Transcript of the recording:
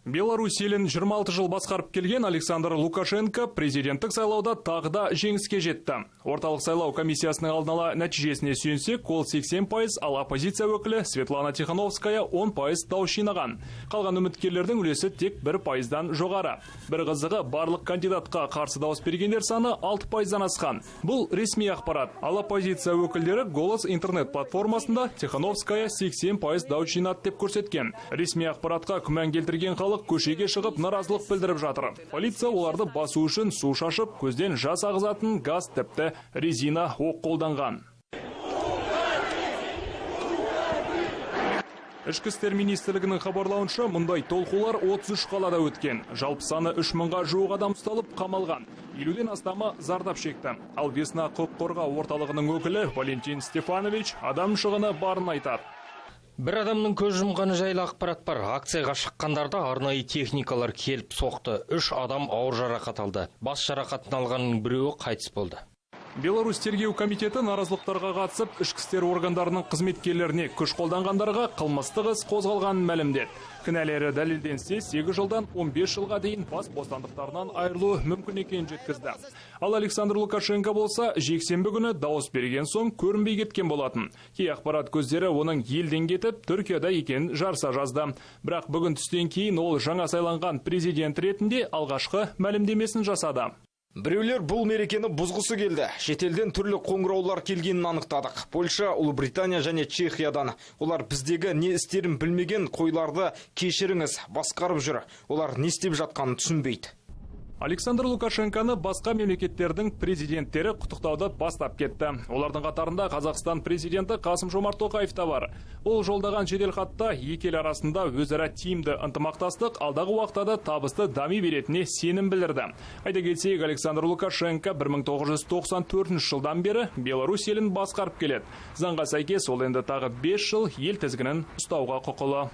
Беларусь елін 26 жыл басқарып келген Александр Лукашенко президенттік сайлауда тағы да жеңіске жетті. Орталық сайлау комиссиясының алдын ала нәтижесіне сүйенсек, ол 80%, ал оппозиция өкілі Светлана Тихановская 10% дауыс жинаған. Қалған үміткерлердің үлесі тек 1%-дан жоғары. Бір қызығы, барлық кандидатқа қарсы дауыс бергендер саны 6%-дан асқан. Бұл ресми ақпарат. Ал оппозиция өкілдері Голос интернет платформасында Тихановская 80% дауыс жинады деп көрсеткен. Ресми ақпаратқа күмән келтірген көшеге шығып наразылық білдіріп жатыр. Полиция оларды басу үшін су шашып, көзден жас ағызатын газ, тіпті резина оқ қолданған. Ішкі істер министрлігінің хабарлауынша, мұндай толқулар 33 қалада өткен. Жалпы саны 3000-ға жуық адам ұсталып қамалған. 50-ден астамы зардап шекті. Ал Весна құқық қорғау орталығының өкілі Валентин Стефанович адам шығыны барын айтады. Бір адамның көз жұмғаны жайлы ақпарат бар. Акцияға шыққандарда арнайы техникалар келіп соқты. 3 адам ауыр жарақат алды. Бас жарақатын алғанның біреуі қайтыс болды. Беларусь тергеу комитеті наразылықтарға қатысып, ішкі істер органдарының қызметкерлеріне күш қолданғандарға қылмыстық іс қозғалғанын мәлімдеді. Кінәлері дәлелденсе 8 жылдан 15 жылға дейін бас бостандықтарынан айырылу мүмкін екенін жеткізді. Ал Александр Лукашенко болса, жексенбі күні дауыс берген соң көрінбей кеткен болатын. Кей ақпарат көздері оның елден кетіп, Түркияда екенін жарыса жазды. Бірақ бүгін түстен кейін ол жаңа сайланған президент ретінде алғашқы мәлімдемесін жасады. Біреулер бұл мерекені бұзғысы келді. Шетелден түрлі қоңыраулар келгенін анықтадық. Польша, Ұлыбритания және Чехиядан. Олар біздегі не істерін білмеген қойларды кешіріңіз, басқарып жүр. Олар не істеп жатқанын түсінбейді. Александр Лукашенконы басқа мемлекеттердің президенттері құттықтауды бастап кетті. Олардың қатарында Қазақстан президенті Қасым-Жомарт Тоқаев та бар. Ол жолдаған жеделхатта екі ел арасында өзара тиімді ынтымақтастық алдағы уақытта табысты дами беретініне сенім білдірді. Айта кетсек, Александр Лукашенко 1994 жылдан бері Беларусь елін басқарып келеді. Заңға сәйкес ол енді тағы 5 жыл ел тізгінін ұстауға құқылы.